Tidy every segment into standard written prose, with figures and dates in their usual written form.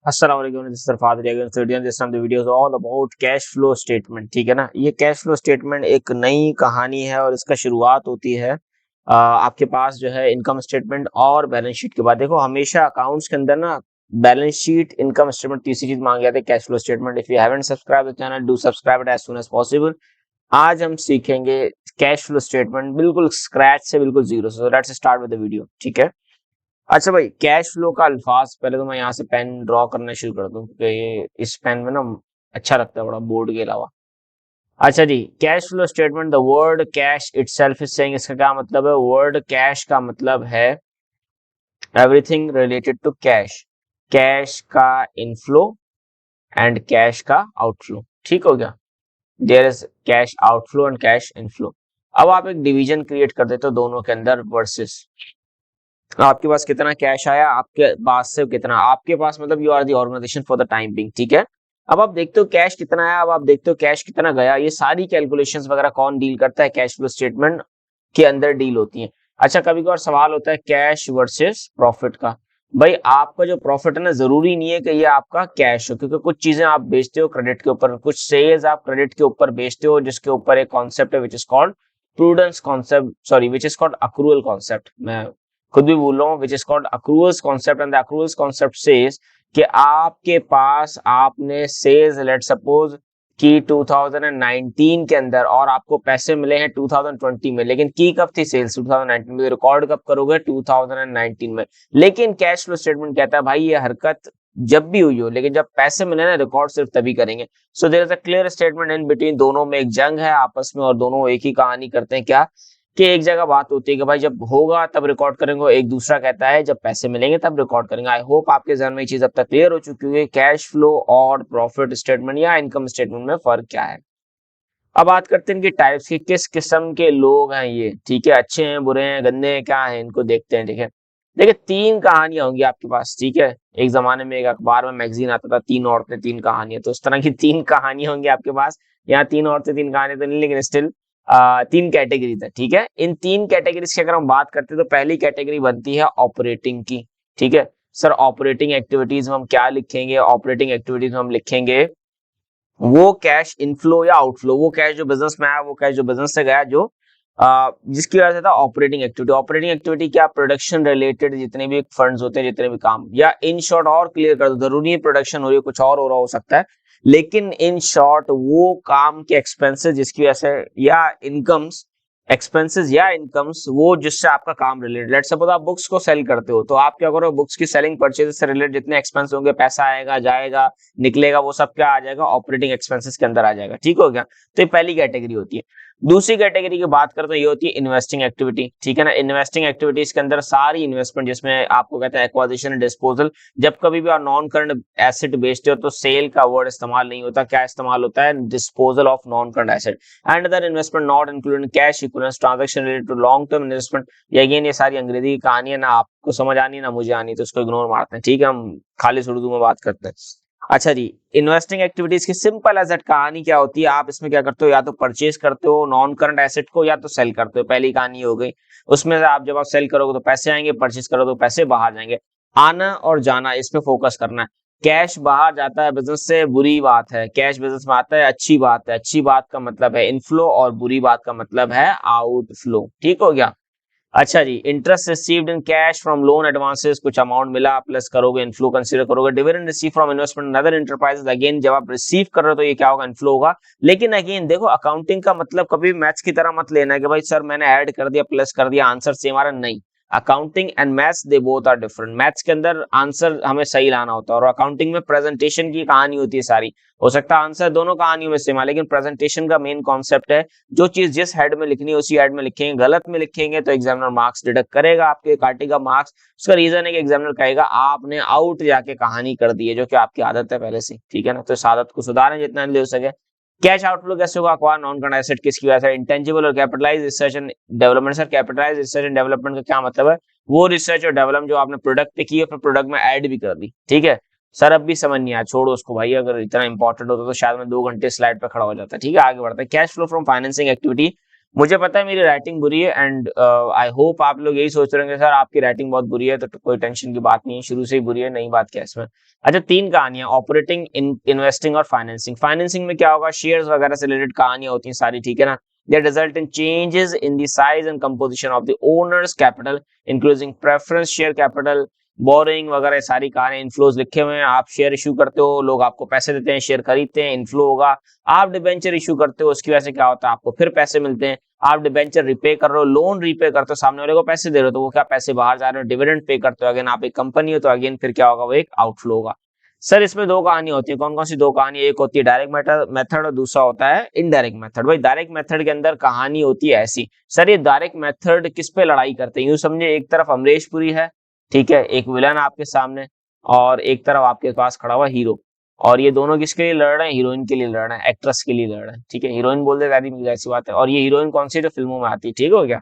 अस्सलाम वालेकुम, this is Farhad Riyaz studio. This time the video is all about cash flow statement. ठीक है ना, ये कैश फ्लो स्टेटमेंट एक नई कहानी है और इसका शुरुआत होती है आपके पास जो है इनकम स्टेटमेंट और बैलेंस शीट के बाद। देखो हमेशा अकाउंट्स के अंदर ना बैलेंस शीट, इनकम स्टेटमेंट, तीसरी चीज मांगी जाती है cash flow statement. If you haven't subscribe the channel, do subscribe it as soon as possible. आज हम सीखेंगे कैश फ्लो स्टेटमेंट बिल्कुल स्क्रैच से, बिल्कुल जीरो से। So let's start with the video. ठीक है, अच्छा भाई, कैश फ्लो का अल्फाज पहले तो मैं यहाँ से पेन ड्रॉ करना शुरू कर दूं क्योंकि ये इस पेन में ना अच्छा लगता है बड़ा बोर्ड के अलावा। अच्छा जी, cash flow statement, the word cash itself is saying, इसका क्या मतलब है? वर्ड कैश का मतलब है everything related to cash, cash का इनफ्लो एंड कैश का आउटफ्लो। ठीक हो गया, there is cash outflow and cash inflow. अब आप एक डिवीजन क्रिएट कर देते हो दोनों के अंदर, वर्सेस आपके पास कितना कैश आया, आपके पास से कितना, आपके पास मतलब you are the organization for the time being. ठीक है, अब आप देखते हो कैश कितना आया, अब आप देखते हो कैश कितना गया। ये सारी कैलकुलेशंस वगैरह कौन डील करता है? कैश फ्लो स्टेटमेंट के अंदर डील होती है। अच्छा, कभी कभार सवाल होता है कैश वर्सेस प्रॉफिट का। भाई आपका जो प्रॉफिट है ना, जरूरी नहीं है कि ये आपका कैश हो, क्योंकि कुछ चीजें आप बेचते हो क्रेडिट के ऊपर, कुछ सेल्स आप क्रेडिट के ऊपर बेचते हो, जिसके ऊपर एक कॉन्सेप्ट है which is called prudence concept, sorry which is called accrual concept. मैं खुद भी बोल रहा हूँ, which is called accruals concept. And the accruals concept says कि आपके पास, आपने सेल्स लेट सपोज कि 2019 के अंदर और आपको पैसे मिले हैं 2020 में, लेकिन की कब थी सेल्स? 2019 में। रिकॉर्ड कब करोगे? 2019 में। लेकिन कैश फ्लो स्टेटमेंट कहता है भाई ये हरकत जब भी हुई हो, लेकिन जब पैसे मिले ना, रिकॉर्ड सिर्फ तभी करेंगे। So there is a clear statement in between, दोनों में एक जंग है आपस में और दोनों एक ही कहानी करते हैं। क्या कि एक जगह बात होती है कि भाई जब होगा तब रिकॉर्ड करेंगे, एक दूसरा कहता है जब पैसे मिलेंगे तब रिकॉर्ड करेंगे। आई होप आपके जहन में ये चीज अब तक क्लियर हो चुकी है, कैश फ्लो और प्रॉफिट स्टेटमेंट या इनकम स्टेटमेंट में फर्क क्या है। अब बात करते हैं इनकी टाइप्स की, किस किस्म के लोग हैं ये। ठीक है, अच्छे हैं, बुरे हैं, गंदे हैं, क्या है, इनको देखते हैं। ठीक है, देखिए तीन कहानियां होंगी आपके पास। ठीक है, एक जमाने में एक अखबार में मैगजीन आता था, तीन औरतें तीन कहानियां, तो उस तरह की तीन कहानियां होंगी आपके पास। यहाँ तीन औरतें तीन कहानियां तो नहीं, लेकिन स्टिल तीन कैटेगरीज है। ठीक है, इन तीन कैटेगरीज की अगर हम बात करते हैं तो पहली कैटेगरी बनती है ऑपरेटिंग की। ठीक है सर, ऑपरेटिंग एक्टिविटीज में हम क्या लिखेंगे? ऑपरेटिंग एक्टिविटीज में हम लिखेंगे वो कैश इनफ्लो या आउटफ्लो, वो कैश जो बिजनेस में आया, वो कैश जो बिजनेस से गया, जो जिसकी वजह से था ऑपरेटिंग एक्टिविटी। ऑपरेटिंग एक्टिविटी क्या? प्रोडक्शन रिलेटेड जितने भी फंड्स होते हैं, जितने भी काम, या इन शॉर्ट और क्लियर कर दो, जरूरी है प्रोडक्शन हो रही है, कुछ और हो रहा हो सकता है, लेकिन इन शॉर्ट वो काम के एक्सपेंसेस जिसकी वजह से, या इनकम्स, एक्सपेंसेस या इनकम्स वो जिससे आपका काम रिलेटेड। लेट्स सपोज आप बुक्स को सेल करते हो, तो आप क्या करो, बुक्स की सेलिंग परचेज से रिलेटेड जितने एक्सपेंस होंगे, पैसा आएगा जाएगा निकलेगा, वो सब क्या आ जाएगा? ऑपरेटिंग एक्सपेंसेस के अंदर आ जाएगा। ठीक हो गया, तो ये पहली कैटेगरी होती है। दूसरी कैटेगरी की बात करते हैं, ये होती है इन्वेस्टिंग एक्टिविटी। ठीक है ना, इन्वेस्टिंग एक्टिविटीज के अंदर सारी इन्वेस्टमेंट जिसमें आपको कहते हैं एक्वाजिशन एंड डिस्पोजल। जब कभी भी आप नॉन करंट एसेट बेचते हो तो सेल का वर्ड इस्तेमाल नहीं होता, क्या इस्तेमाल होता है? Disposal of non current asset. And other investment not including cash equivalents transaction related to long term investment. Again ये सारी अंग्रेजी की कहानी है, ना आपको समझ आनी ना मुझे आनी, तो इसको इग्नोर मारते हैं। ठीक है, हम खाली उर्दू में बात करते हैं। अच्छा जी, इन्वेस्टिंग एक्टिविटीज की सिंपल एज दैट कहानी क्या होती है? आप इसमें क्या करते हो, या तो परचेज करते हो नॉन करंट एसेट को, या तो सेल करते हो। पहली कहानी हो गई, उसमें से आप जब आप सेल करोगे तो पैसे आएंगे, परचेज करोगे तो पैसे बाहर जाएंगे। आना और जाना, इसमें फोकस करना है। कैश बाहर जाता है बिजनेस से, बुरी बात है। कैश बिजनेस में आता है, अच्छी बात है। अच्छी बात का मतलब है इनफ्लो और बुरी बात का मतलब है आउटफ्लो। ठीक हो गया। अच्छा जी, interest received in cash from loan advances, कुछ अमाउंट मिला प्लस करोगे इनफ्लो कंसीडर करोगे। Dividend receive from investment other enterprises, again जब आप रिसीव कर रहे हो तो ये क्या होगा? इनफ्लो होगा। लेकिन अगेन देखो, अकाउंटिंग का मतलब कभी मैथ्स की तरह मत लेना कि भाई सर मैंने ऐड कर दिया प्लस कर दिया आंसर सेम आ रहा, नहीं। Accounting and maths they both are different. Maths के अंदर आंसर हमें सही लाना होता है और अकाउंटिंग में प्रेजेंटेशन की कहानी होती है सारी। हो सकता है आंसर दोनों कहानियों में सेम है, लेकिन प्रेजेंटेशन का मेन कॉन्सेप्ट है जो चीज जिस हेड में लिखनी है उसी हेड में लिखेंगे। गलत में लिखेंगे तो एग्जामिनर मार्क्स डिडक्ट करेगा, आपके काटेगा मार्क्स। उसका रीजन है कि एग्जामिनर कहेगा आपने आउट जाके कहानी कर दी है, जो कि आपकी आदत है पहले से। ठीक है ना, तो इस आदत को सुधारें जितना ले हो सके। कैश आउटफ्लो कैसे होगा? अक्वायर नॉन करंट एसेट किसकी वजह से? इंटेंजिबल और capitalise research and development. Sir capitalise research and development का क्या मतलब है? वो रिसर्च और डेवलपमेंट जो आपने प्रोडक्ट पे की है, फिर प्रोडक्ट में ऐड भी कर दी। ठीक है सर, अब भी समझ नहीं आया, छोड़ो उसको भाई, अगर इतना इंपॉर्टेंट होता तो शायद मैं 2 घंटे स्लाइड पे खड़ा हो जाता। ठीक है, आगे बढ़ता है। Cash flow from financing activity, मुझे पता है मेरी राइटिंग बुरी है एंड आई होप आप लोग यही सोच रहे होंगे सर आपकी राइटिंग बहुत बुरी है, तो कोई टेंशन की बात नहीं है, शुरू से ही बुरी है, नई बात क्या है इसमें। अच्छा, 3 कहानियां, ऑपरेटिंग, इन्वेस्टिंग और फाइनेंसिंग। फाइनेंसिंग में क्या होगा, शेयर्स वगैरह से रिलेटेड कहानियां होती हैं सारी, ठीक है ना। They result in changes in the size and composition of the owner's capital, including preference share capital, boring वगैरह सारी कहानी। इनफ्लोज लिखे हुए हैं, आप शेयर इशू करते हो, लोग आपको पैसे देते हैं, शेयर खरीदते हैं, इनफ्लो होगा। आप डिबेंचर इशू करते हो, उसकी वजह से क्या होता है, आपको फिर पैसे मिलते हैं। आप डिबेंचर रिपे कर रहे हो, लोन रिपे करते हो, सामने वाले को पैसे दे रहे हो, तो वो क्या पैसे बाहर जा रहे हो, डिविडेंड पे करते हो, अगेन आप एक कंपनी हो तो अगेन फिर क्या होगा, वो एक आउटफ्लो होगा। सर इसमें 2 कहानी होती है, कौन कौन सी 2 कहानी, एक होती है डायरेक्ट मेथड और दूसरा होता है इनडायरेक्ट मेथड। भाई डायरेक्ट मेथड के अंदर कहानी होती है ऐसी, सर ये डायरेक्ट मेथड किस पे लड़ाई करते हैं, यूं समझे एक तरफ अमरीश पुरी है, ठीक है, एक विलन आपके सामने, और एक तरफ आपके पास खड़ा हुआ हीरो, और ये दोनों किसके लिए लड़ रहे हैं, हीरोइन के लिए लड़ रहे हैं, एक्ट्रेस के लिए लड़ रहे हैं, ठीक है। हीरोइन बोल दे दादी, मुझे ऐसी बात है, और ये हीरोइन कौन सी, जो फिल्मों में आती है, ठीक हो गया।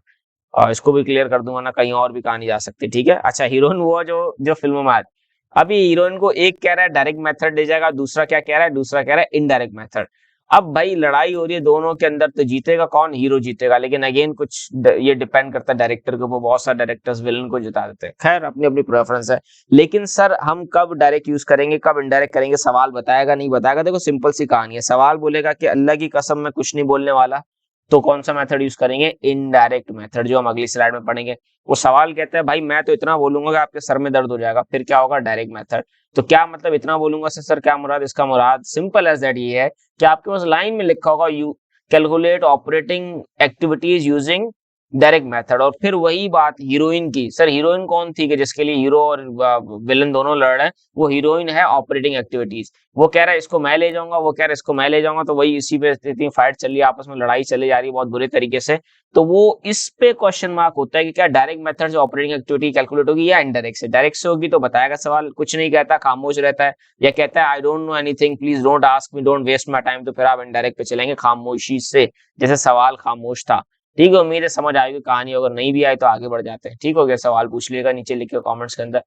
और इसको भी क्लियर कर दूंगा ना, कहीं और भी कहानी जा सकती है, ठीक है। अच्छा, हीरोइन वो जो जो फिल्मों में आती, अभी हीरोइन को एक कह रहा है डायरेक्ट मेथड दे जाएगा, दूसरा क्या कह रहा है, दूसरा कह रहा है इनडायरेक्ट मेथड। अब भाई लड़ाई हो रही है दोनों के अंदर, तो जीतेगा कौन, हीरो जीतेगा, लेकिन अगेन कुछ ये डिपेंड करता है डायरेक्टर के ऊपर, बहुत सारे डायरेक्टर्स विलन को जिता देते हैं, खैर अपनी अपनी प्रेफरेंस है। लेकिन सर हम कब डायरेक्ट यूज करेंगे, कब इनडायरेक्ट करेंगे, सवाल बताएगा नहीं बताएगा। देखो सिंपल सी कहानी है, सवाल बोलेगा कि अल्लाह की कसम मैं कुछ नहीं बोलने वाला, तो कौन सा मेथड यूज करेंगे, इनडायरेक्ट मेथड, जो हम अगली स्लाइड में पढ़ेंगे। वो सवाल कहता है भाई मैं तो इतना बोलूंगा कि आपके सर में दर्द हो जाएगा, फिर क्या होगा, डायरेक्ट मेथड। तो क्या मतलब इतना बोलूंगा से सर क्या मुराद, इसका मुराद सिंपल एज दैट ये है कि आपके पास लाइन में लिखा होगा you calculate operating activities using direct method, और फिर वही बात हीरोइन की, सर हीरोइन कौन थी कि जिसके लिए हीरो और विलन दोनों लड़ रहे हैं, वो हीरोइन है ऑपरेटिंग एक्टिविटीज। वो कह रहा है इसको मैं ले जाऊंगा, वो कह रहा है इसको मैं ले जाऊंगा, तो वही इसी पे इतनी फाइट चल रही है, आपस में लड़ाई चली जा रही है बहुत बुरे तरीके से। तो वो इस पे क्वेश्चन मार्क होता है कि क्या डायरेक्ट मेथड से ऑपरेटिंग एक्टिविटी कैलकुलेट होगी या इनडायरेक्ट से। डायरेक्ट से होगी तो बताएगा सवाल, कुछ नहीं कहता, खामोश रहता है, या कहता है I don't know anything, please don't ask me, don't waste my time, तो फिर आप इनडायरेक्ट पे चलेंगे खामोशी से, जैसे सवाल खामोश था। ठीक है, उम्मीद है समझ आएगी कहानी, अगर नहीं भी आई तो आगे बढ़ जाते हैं, ठीक हो गया। सवाल पूछ लिएगा नीचे लिख के कमेंट्स के अंदर।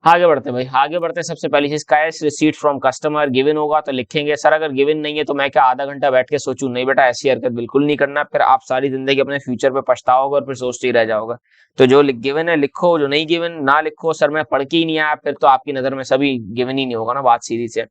आगे बढ़ते हैं भाई, आगे बढ़ते हैं। सबसे पहली चीज cash receipt from customer, given होगा तो लिखेंगे, सर अगर गिवन नहीं है तो मैं क्या आधा घंटा बैठ के सोचूं, नहीं बेटा ऐसी हरकत बिल्कुल नहीं करना, फिर आप सारी जिंदगी अपने फ्यूचर पे पछताओगे और फिर सोचते ही रह जाओगे। तो जो गिवन है लिखो, जो नहीं गिवन ना लिखो, सर मैं पढ़ के ही नहीं आया, फिर तो आपकी नजर में सभी गिवन ही नहीं होगा ना, बात सीधी से।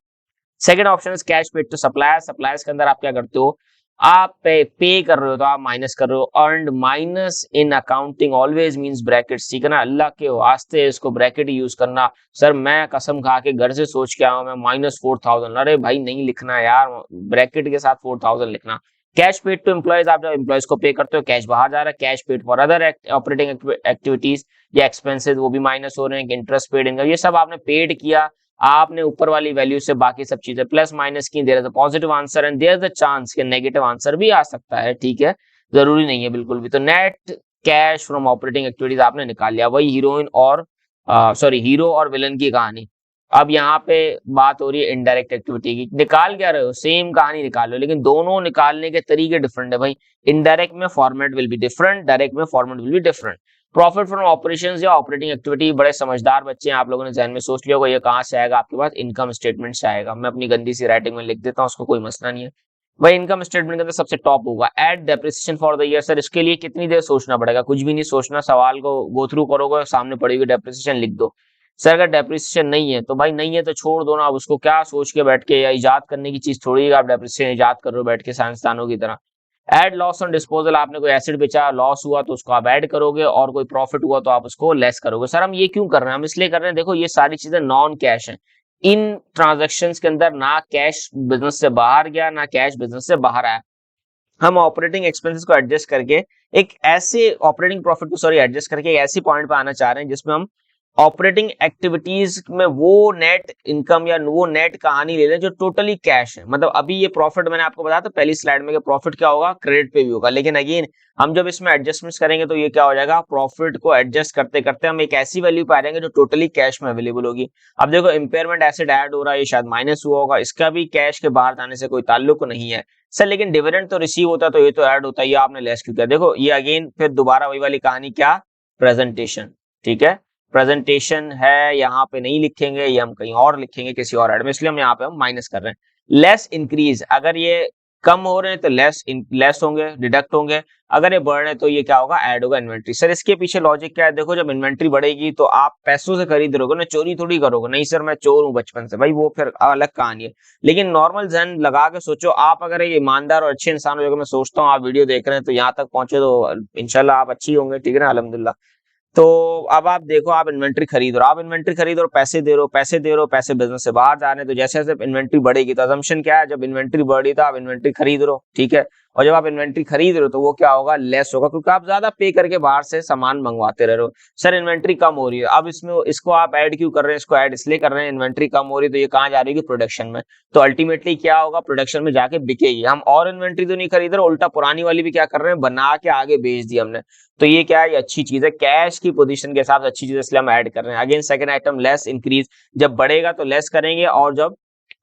सेकंड ऑप्शन है cash paid to supplier. Suppliers के अंदर आप क्या करते हो, आप पे कर रहे हो तो आप माइनस कर रहे हो। Earned minus in accounting always means brackets, ठीक है ना, अल्लाह के वास्ते इसको ब्रैकेट यूज करना। सर मैं कसम खा के घर से सोच के आया हूं मैं -4000, अरे भाई नहीं लिखना यार, ब्रैकेट के साथ 4000 लिखना। कैश पेड टू एम्प्लॉयज, आप जब एम्प्लॉयज को पे करते हो कैश बाहर जा रहा है। Cash paid for other operating activities या एक्सपेंसेस, वो भी माइनस हो रहे हैं। इंटरेस्ट पेड इनकम, ये सब आपने पेड किया, आपने ऊपर वाली वैल्यू से बाकी सब चीजें प्लस माइनस की, there is a positive answer and there is a chance कि नेगेटिव आंसर भी आ सकता है, ठीक है, जरूरी नहीं है बिल्कुल भी। तो net cash from operating activities आपने निकाल लिया, वही हीरोइन और सॉरी हीरो और विलन की कहानी। अब यहाँ पे बात हो रही है इनडायरेक्ट एक्टिविटी की, निकाल क्या रहे हो, सेम कहानी निकाल रहे हो, लेकिन दोनों निकालने के तरीके डिफरेंट है भाई। इनडायरेक्ट में format will be different, direct में format will be different. Profit from operations या ऑपरेटिंग एक्टिविटी, बड़े समझदार बच्चे हैं, आप लोगों ने ध्यान में सोच लिया होगा ये कहां से आएगा, आपके पास इनकम स्टेटमेंट से आएगा। मैं अपनी गंदी सी राइटिंग में लिख देता हूँ, उसको कोई मसला नहीं है। वही इनकम स्टेटमेंट के अंदर सबसे टॉप होगा add depreciation for the year. Sir इसके लिए कितनी देर सोचना पड़ेगा, कुछ भी नहीं सोचना, सवाल को गो थ्रू करोगे, सामने पड़ी हुई डेप्रिसिएशन लिख दो। सर अगर डेप्रिसिएशन नहीं है तो भाई नहीं है तो छोड़ दो ना, अब उसको क्या सोच के बैठ के, या इजाद करने की चीज थोड़ी है, आप डेप्रिसिएशन इजाद कर रहे हो बैठ के साइंसदानों की तरह। एड लॉस ऑन डिस्पोजल, आपने कोई एसिड बेचा, लॉस हुआ तो उसको आप ऐड करोगे, और कोई प्रॉफिट हुआ तो आप उसको लेस करोगे। सर हम ये क्यों कर रहे हैं, हम इसलिए कर रहे हैं, देखो ये सारी चीजें नॉन कैश हैं, इन ट्रांजैक्शंस के अंदर ना कैश बिजनेस से बाहर गया ना कैश बिजनेस से बाहर आया। हम ऑपरेटिंग एक्सपेंसेस को एडजस्ट करके एक ऐसे ऑपरेटिंग प्रॉफिट को सॉरी एडजस्ट करके एक ऐसी पॉइंट पे आना चाह रहे हैं जिसमें हम ऑपरेटिंग एक्टिविटीज में वो नेट इनकम या वो नेट कहानी ले लें जो टोटली कैश है। मतलब अभी ये प्रॉफिट मैंने आपको बताया था पहली स्लाइड में कि प्रॉफिट क्या होगा, क्रेडिट पे भी होगा, लेकिन अगेन हम जब इसमें एडजस्टमेंट्स करेंगे तो ये क्या हो जाएगा, प्रॉफिट को एडजस्ट करते करते हम एक ऐसी वैल्यू पे आ जाएंगे जो टोटली कैश में अवेलेबल होगी। अब देखो इंपेयरमेंट एसिड ऐड हो रहा है, ये शायद माइनस हुआ होगा, इसका भी कैश के बाहर जाने से कोई ताल्लुक नहीं है। सर लेकिन डिविडेंड तो रिसीव होता तो ये तो ऐड होता है, ये आपने लेस क्यों किया। देखो ये अगेन फिर दोबारा वही वाली कहानी, क्या प्रेजेंटेशन, ठीक है, प्रेजेंटेशन है, यहाँ पे नहीं लिखेंगे, ये हम कहीं और लिखेंगे किसी और एड में, इसलिए हम यहाँ पे हम माइनस कर रहे हैं। लेस इंक्रीज, अगर ये कम हो रहे हैं तो लेस होंगे, डिडक्ट होंगे। अगर ये बढ़ रहे हैं तो ये क्या होगा, ऐड होगा इन्वेंट्री। सर इसके पीछे लॉजिक क्या है, देखो जब इन्वेंट्री बढ़ेगी तो आप पैसों से खरीद रहोगे ना, चोरी थोड़ी करोगे। नहीं सर मैं चोर हूँ बचपन से, भाई वो फिर अलग कहानी है। लेकिन नॉर्मल जन लगा के सोचो, आप अगर एक ईमानदार और अच्छे इंसान हो, मैं सोचता हूँ आप वीडियो देख रहे हैं तो यहाँ तक पहुंचे तो इंशाल्लाह आप अच्छी होंगे, ठीक है ना, अल्हम्दुलिल्लाह। तो अब आप देखो, आप इन्वेंट्री खरीद रहे हो, आप इन्वेंट्री खरीद रहे हो, पैसे दे रहे हो, पैसे दे रहे हो, पैसे बिजनेस से बाहर जा रहे हैं। तो जैसे जैसे इन्वेंट्री बढ़ेगी तो अजम्पशन क्या है, जब इन्वेंट्री बढ़ी तो आप इन्वेंट्री खरीद रहे हो, ठीक है। और जब आप इन्वेंट्री खरीद रहे हो तो वो क्या होगा, लेस होगा, क्योंकि आप ज्यादा पे करके बाहर से सामान मंगवाते रह रहे हो। सर इन्वेंट्री कम हो रही है, अब इसमें इसको आप ऐड क्यों कर रहे हैं, इसको ऐड इसलिए कर रहे हैं, इन्वेंट्री कम हो रही है तो ये कहाँ जा रही है, प्रोडक्शन में। तो अल्टीमेटली क्या होगा, प्रोडक्शन में जाके बिकेगी। हम और इन्वेंट्री तो नहीं खरीद रहे, उल्टा पुरानी वाली भी क्या कर रहे हैं, बना के आगे बेच दी हमने। तो ये क्या है, ये अच्छी चीज है, कैश की पोजीशन के हिसाब से अच्छी चीज है, इसलिए हम ऐड कर रहे हैं। Again second item, less increase, जब बढ़ेगा तो लेस करेंगे और जब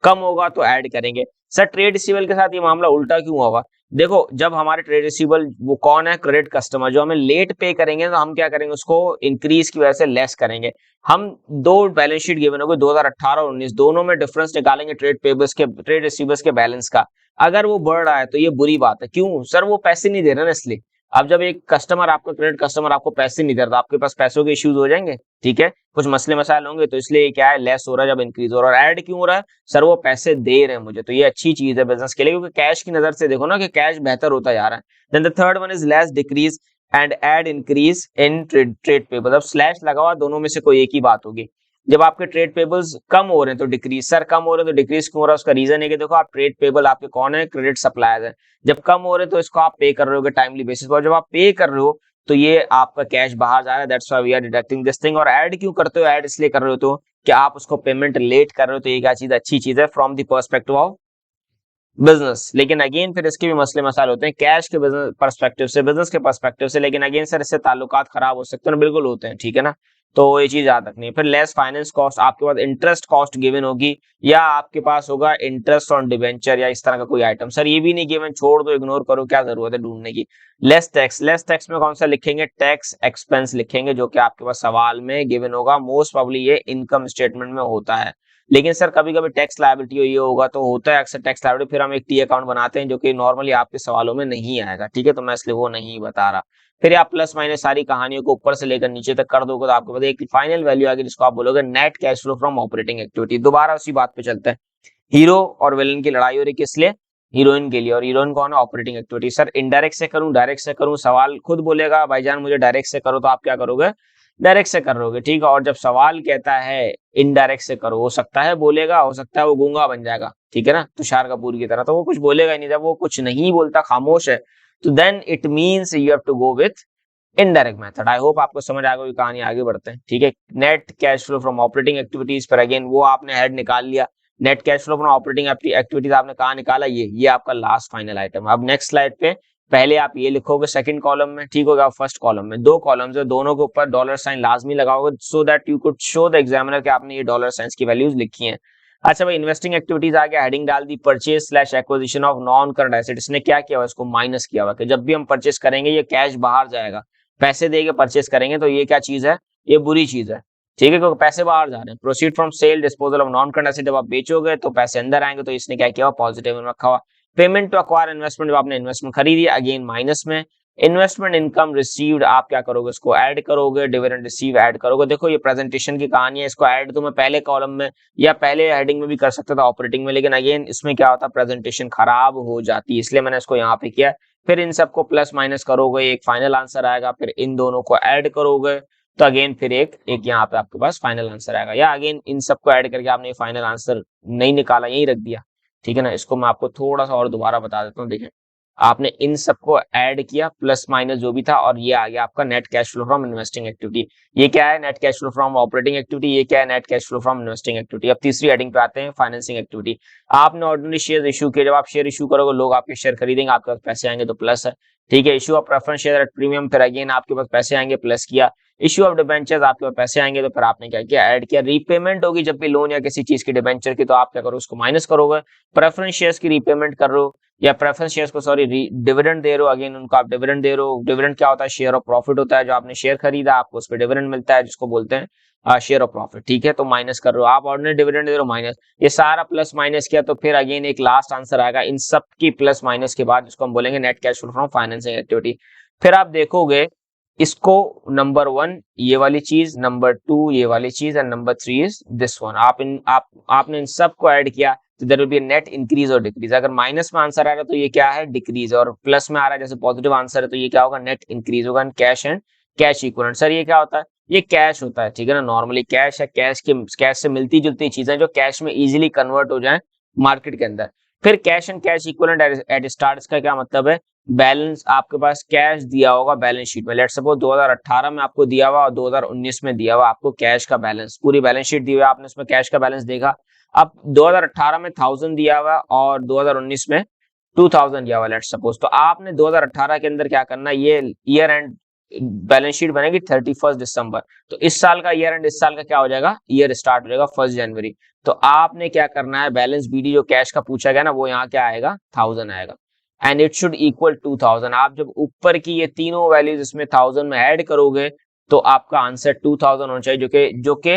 कम होगा तो ऐड करेंगे। सर ट्रेड रिसीवेबल के साथ ये मामला उल्टा क्यों होगा, देखो जब हमारे ट्रेड रिसीवेबल वो कौन है, क्रेडिट कस्टमर, जो हमें लेट पे करेंगे तो हम क्या करेंगे, उसको इंक्रीज की वजह से लेस करेंगे। हम दो बैलेंस शीट गिवन होगी 2018 और 19, दोनों में डिफरेंस निकालेंगे ट्रेड पेबल्स के, ट्रेड रिसीवेबल्स के बैलेंस का। अगर वो बढ़ रहा है तो ये बुरी बात है, क्यों सर, वो पैसे नहीं दे रहे ना इसलिए। अब जब एक कस्टमर, आपका क्रेडिट कस्टमर आपको पैसे नहीं दे रहा, आपके पास पैसों के इश्यूज हो जाएंगे, ठीक है, कुछ मसले मसाइल होंगे, तो इसलिए क्या है, लेस हो रहा है जब इंक्रीज हो रहा है। और ऐड क्यों हो रहा है, सर वो पैसे दे रहे हैं मुझे, तो ये अच्छी चीज है बिजनेस के लिए, क्योंकि कैश की नजर से देखो ना कि कैश बेहतर होता जा रहा है। Then the third one is less decrease and add increase in trade payable. अब स्लैश लगा हुआ, दोनों में से कोई एक ही बात होगी। जब आपके ट्रेड पेबल्स कम हो रहे हैं तो डिक्रीज, सर कम हो रहे हैं तो डिक्रीज क्यों हो रहा है, उसका रीजन है कि देखो आप ट्रेड पेबल आपके कौन है, क्रेडिट सप्लायर्स है। जब कम हो रहे हैं तो इसको आप पे कर रहे हो टाइमली बेसिस पर, जब आप पे कर रहे हो तो ये आपका कैश बाहर जा रहा है, that's why we are deducting this thing. और ऐड क्यों करते हो, ऐड इसलिए कर रहे हो तो कि आप उसको पेमेंट लेट कर रहे हो, तो ये क्या चीज, अच्छी चीज है from the perspective of business. लेकिन अगेन फिर इसके भी मसले मसाले होते हैं, कैश के बिजनेस पर्सपेक्टिव से, बिजनेस के पर्सपेक्टिव से। लेकिन अगेन सर इससे ताल्लुकात खराब हो सकते हैं, बिल्कुल होते हैं, ठीक है ना। तो ये चीज याद रखनी है। फिर लेस फाइनेंस कॉस्ट, आपके पास इंटरेस्ट कॉस्ट गिवन होगी, या आपके पास होगा इंटरेस्ट ऑन डिवेंचर या इस तरह का कोई आइटम। सर ये भी नहीं गिवन, छोड़ दो, इग्नोर करो, क्या जरूरत है ढूंढने की। लेस टैक्स, लेस टैक्स में कौन सा लिखेंगे, टैक्स एक्सपेंस लिखेंगे, जो कि आपके पास सवाल में गिवन होगा। मोस्ट प्रोबेबली ये इनकम स्टेटमेंट में होता है। लेकिन सर कभी कभी टैक्स लायबिलिटी ये होगा, तो होता है अक्सर टैक्स लायबिलिटी, फिर हम एक टी अकाउंट बनाते हैं जो कि नॉर्मली आपके सवालों में नहीं आएगा, ठीक है, तो मैं इसलिए वो नहीं बता रहा। फिर आप प्लस माइनस सारी कहानियों को ऊपर से लेकर नीचे तक कर दोगे तो आपको पता है एक फाइनल वैल्यू आएगी, जिसको आप बोलोगे net cash flow from operating activity. दोबारा उसी बात पे चलते हैं, हीरो और विलन की लड़ाई हो रही, किस लिए, हीरोइन के लिए, और हीरोइन कौन है, ऑपरेटिंग एक्टिविटी। सर इनडायरेक्ट से करूं, डायरेक्ट से करूं, सवाल खुद बोलेगा भाईजान मुझे डायरेक्ट से करो, तो आप क्या करोगे, डायरेक्ट से करोगे, ठीक है। और जब सवाल कहता है इनडायरेक्ट से करो, हो सकता है बोलेगा, हो सकता है वो गूंगा बन जाएगा, ठीक है ना, तुषार कपूर की तरह, तो वो कुछ बोलेगा ही नहीं। जब वो कुछ नहीं बोलता, खामोश है, तो then it means you have to go with indirect method. I hope आपको समझ आ गई कहानी, आगे बढ़ते हैं, ठीक है। Net cash flow from operating activities पर अगेन वो आपने हेड निकाल लिया, net cash flow from operating activities आपने कहा निकाला, ये आपका लास्ट फाइनल आइटम। अब नेक्स्ट स्लाइड पे पहले आप ये लिखोगे सेकंड कॉलम में, ठीक होगा। फर्स्ट कॉलम में दो कॉलम्स है, दोनों के ऊपर डॉलर साइन लाजमी लगाओगे, so that you could show the examiner कि आपने ये डॉलर साइंस की वैल्यूज लिखी हैं। अच्छा भाई, इन्वेस्टिंग एक्टिविटीज आ गया, हेडिंग डाल दी purchase slash acquisition of non current asset. इसने क्या किया हुआ, इसको माइनस किया हुआ कि जब भी हम परचेज करेंगे ये कैश बाहर जाएगा, पैसे देके परचेज करेंगे तो ये क्या चीज है, ये बुरी चीज है, ठीक है, क्योंकि पैसे बाहर जा रहे हैं। Proceed from sale disposal of non current asset, जब आप बेचोगे तो पैसे अंदर आएंगे, तो इसने क्या किया हुआ, पॉजिटिव में रखा हुआ। पेमेंट टू अक्वायर इन्वेस्टमेंट, जब आपने इन्वेस्टमेंट खरीदी, अगेन माइनस में। इन्वेस्टमेंट इनकम रिसीव्ड, आप क्या करोगे, इसको ऐड करोगे, डिविडेंड रिसीव ऐड करोगे। देखो ये प्रेजेंटेशन की कहानी है, इसको ऐड तो मैं पहले कॉलम में या पहले हेडिंग में भी कर सकता था ऑपरेटिंग में, लेकिन अगेन इसमें क्या होता, प्रेजेंटेशन खराब हो जाती है, इसलिए मैंने इसको यहाँ पे किया। फिर इन सबको प्लस माइनस करोगे, एक फाइनल आंसर आएगा, फिर इन दोनों को ऐड करोगे, तो अगेन फिर एक यहाँ पे आपके पास फाइनल आंसर आएगा। या अगेन इन सबको ऐड करके आपने फाइनल आंसर नहीं निकाला, यही रख दिया, ठीक है ना। इसको मैं आपको थोड़ा सा और दोबारा बता देता हूँ, देखिए आपने इन सबको ऐड किया, प्लस माइनस जो भी था, और ये आ गया आपका net cash flow from investing activity. ये क्या है, net cash flow from operating activity, ये क्या है, net cash flow from investing activity. अब तीसरी हेडिंग पे आते हैं, फाइनेंसिंग एक्टिविटी। आपने ऑर्डिनरी शेयर इशू किए, जब आप शेयर इशू करोगे लोग आपके शेयर खरीदेंगे, आपके पास पैसे आएंगे, तो प्लस है, ठीक है। Issue of preference share at premium, फिर अगेन आपके पास पैसे आएंगे, प्लस किया। इश्यू ऑफ डिबेंचर्स, आपके पास पैसे आएंगे तो फिर आपने क्या किया, ऐड किया। रीपेमेंट होगी जब भी लोन या किसी चीज की डिबेंचर की, तो आप क्या करो, उसको माइनस करोगे। प्रेफरेंस शेयर्स की रीपेमेंट कर रहे हो, या प्रेफरेंस शेयर्स को सॉरी डिविडेंड दे रहे हो, अगेन उनको आप डिविडेंड दे रहे हो। डिविडेंड क्या होता है, शेयर ऑफ प्रॉफिट होता है, जो आपने शेयर खरीदा आपको उस पर डिविडेंड मिलता है, जिसको बोलते हैं शेयर ऑफ प्रॉफिट, ठीक है। तो माइनस कर रहे हो आप, ऑर्डिनरी डिविडेंड दे रहे हो माइनस, ये सारा प्लस माइनस किया, तो फिर अगेन एक लास्ट आंसर आएगा इन सब की प्लस माइनस के बाद, जिसको हम बोलेंगे net cash flow from financing activity. फिर आप देखोगे इसको, नंबर 1 ये वाली चीज, नंबर 2 ये वाली चीज, and number 3 is this one. आपने इन सब को ऐड किया तो there will be net increase और डिक्रीज। अगर माइनस में आंसर आ रहा है तो ये क्या है, डिक्रीज, और प्लस में आ रहा है जैसे पॉजिटिव आंसर है तो ये क्या होगा, नेट इंक्रीज होगा। Cash and cash equivalent, sir ये क्या होता है, ये कैश होता है, ठीक है ना। नॉर्मली कैश है, कैश से मिलती जुलती चीजें जो कैश में इजीली कन्वर्ट हो जाए मार्केट के अंदर। फिर cash and cash equivalent at start का क्या मतलब है, बैलेंस आपके पास कैश दिया होगा बैलेंस शीट में, लेट्स सपोज 2018 में आपको दिया हुआ और 2019 में दिया हुआ आपको कैश का बैलेंस, पूरी बैलेंस शीट दी हुई है, आपने उसमें कैश का बैलेंस देखा। अब 2018 में 1000 दिया हुआ और 2019 में 2000 दिया हुआ, लेट्स सपोज, तो आपने 2018 के अंदर क्या करना, ये ईयर एंड बैलेंस शीट बनेगी 31 दिसंबर, तो इस साल का ईयर एंड इस साल का क्या हो जाएगा, ईयर स्टार्ट हो जाएगा 1 जनवरी। तो आपने क्या करना है, बैलेंस बीडी जो कैश का पूछा गया ना, वो यहाँ क्या आएगा, 1000 आएगा, एंड इट शुड इक्वल 2000। आप जब ऊपर की ये तीनों वैल्यूज इसमें 1000 में ऐड करोगे तो आपका आंसर 2000 होना चाहिए, जो कि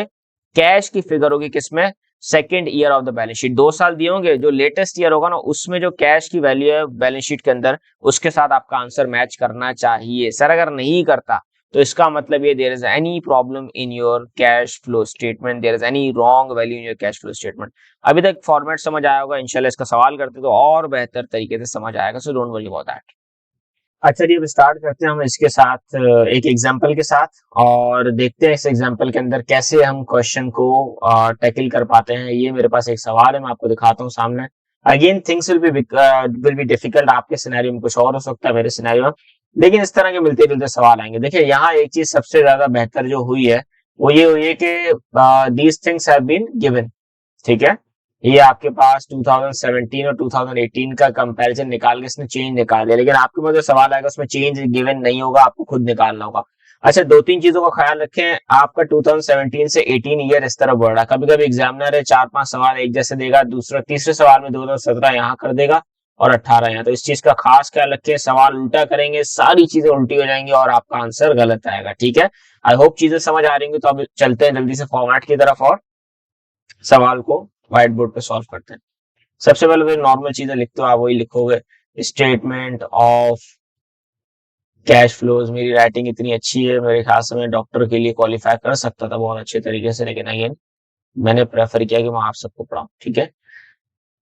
कैश की फिगर होगी, किसमें, second year of the balance sheet. 2 साल दिए होंगे, जो लेटेस्ट ईयर होगा ना उसमें जो कैश की वैल्यू है बैलेंस शीट के अंदर, उसके साथ आपका आंसर मैच करना चाहिए। सर अगर नहीं करता तो इसका मतलब ये, there is any problem in your cash flow statement, there is any wrong value in your cash flow statement. अभी तक फॉर्मेट समझ आया होगा, इंशाल्लाह इसका सवाल करते तो और बेहतर तरीके से समझ आएगा, so don't worry about that. अच्छा जी, अब स्टार्ट करते हैं हम इसके साथ एक एग्जांपल के साथ, और देखते हैं इस एग्जांपल के अंदर कैसे हम क्वेश्चन को टैकल कर पाते हैं। ये मेरे पास एक सवाल है, मैं आपको दिखाता हूँ सामने। Again things will be difficult, आपके सिनेरियो में कुछ और हो सकता है, मेरे सिनेरियो में, लेकिन इस तरह के मिलते जुलते सवाल आएंगे। देखिए यहाँ एक चीज सबसे ज्यादा बेहतर जो हुई है वो ये हुई है कि these things have been given, ठीक है। ये आपके पास 2017 और 2018 का कंपैरिजन निकाल के इसने चेंज निकाल दिया, लेकिन आपके पास जो सवाल आएगा उसमें चेंज गिवन नहीं होगा, आपको खुद निकालना होगा। अच्छा, 2-3 चीजों का ख्याल रखें, आपका 2017 से 18 ईयर इस तरफ बढ़ रहा है। कभी कभी एग्जामिनर है 4-5 सवाल एक जैसे देगा, दूसरा तीसरे सवाल में 2017 यहाँ कर देगा और 18 यहाँ, तो इस चीज का खास ख्याल रखें। सवाल उल्टा करेंगे, सारी चीजें उल्टी हो जाएंगी और आपका आंसर गलत आएगा, ठीक है। आई होप चीजें समझ आ रही होंगी, तो अब चलते हैं जल्दी से फॉर्मेट की तरफ और सवाल को व्हाइट बोर्ड पे सॉल्व करते हैं। सबसे पहले तो नॉर्मल चीजें लिखते हो, आप वही लिखोगे, स्टेटमेंट ऑफ कैश फ्लोज। मेरी राइटिंग इतनी अच्छी है, मेरे ख्याल से मैं डॉक्टर के लिए क्वालिफाई कर सकता था बहुत अच्छे तरीके से, लेकिन अगेन मैंने प्रेफर किया कि मैं आप सबको पढ़ाऊं, ठीक है।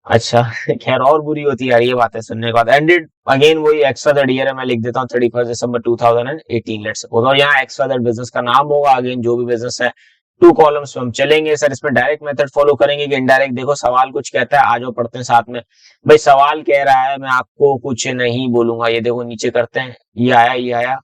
अच्छा खैर, और बुरी होती है यार ये बातें सुनने के बाद। एंडेड अगेन वही एक्स्ट्रा दैट ईयर है, मैं लिख देता हूँ 31 दिसंबर 2018 लेट्स सपोज, और यहाँ एक्स्ट्रा दैट बिजनेस का नाम होगा, अगेन जो भी बिजनेस है। 2 कॉलम्स में हम चलेंगे। सर इसमें डायरेक्ट मेथड फॉलो करेंगे कि इनडायरेक्ट? देखो सवाल कुछ कहता है, आ जाओ पढ़ते हैं साथ में। भाई सवाल कह रहा है, मैं आपको कुछ नहीं बोलूंगा, ये देखो नीचे करते हैं, ये आया ये आया,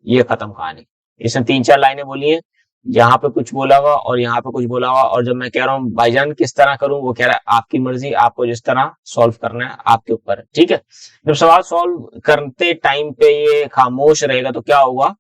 ये खत्म कहानी। इसने 3-4 लाइनें बोली है, यहाँ पे कुछ बोला हुआ और यहाँ पे कुछ बोला हुआ, और जब मैं कह रहा हूँ भाईजान किस तरह करूं, वो कह रहा है आपकी मर्जी, आपको जिस तरह सॉल्व करना है आपके ऊपर है, ठीक है। जब सवाल सॉल्व करते टाइम पे ये खामोश रहेगा तो क्या होगा,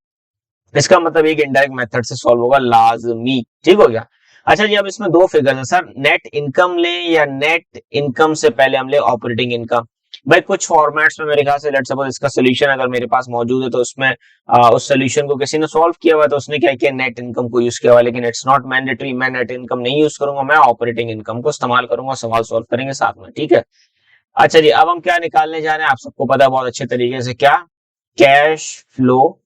इसका मतलब एक इनडायरेक्ट मेथड से सॉल्व होगा लाजमी, ठीक हो गया। अच्छा जी, अब इसमें 2 फिगर है सर, नेट इनकम ले या नेट इनकम से पहले हम ले ऑपरेटिंग इनकम। भाई कुछ फॉर्मेट्स में मेरे ख्याल से लेट्स सपोज इसका सोल्यूशन अगर मेरे पास मौजूद है तो उसमें उस सोल्यूशन को किसी ने सॉल्व किया हुआ तो उसने क्या किया, नेट इनकम को यूज किया हुआ, लेकिन इट्स नॉट मैंडेटरी, मैं नेट इनकम नहीं यूज करूंगा, मैं ऑपरेटिंग इनकम को इस्तेमाल करूंगा, सवाल सॉल्व करेंगे साथ में, ठीक है। अच्छा जी, अब हम क्या निकालने जा रहे हैं, आप सबको पता है बहुत अच्छे तरीके से, क्या, cash flow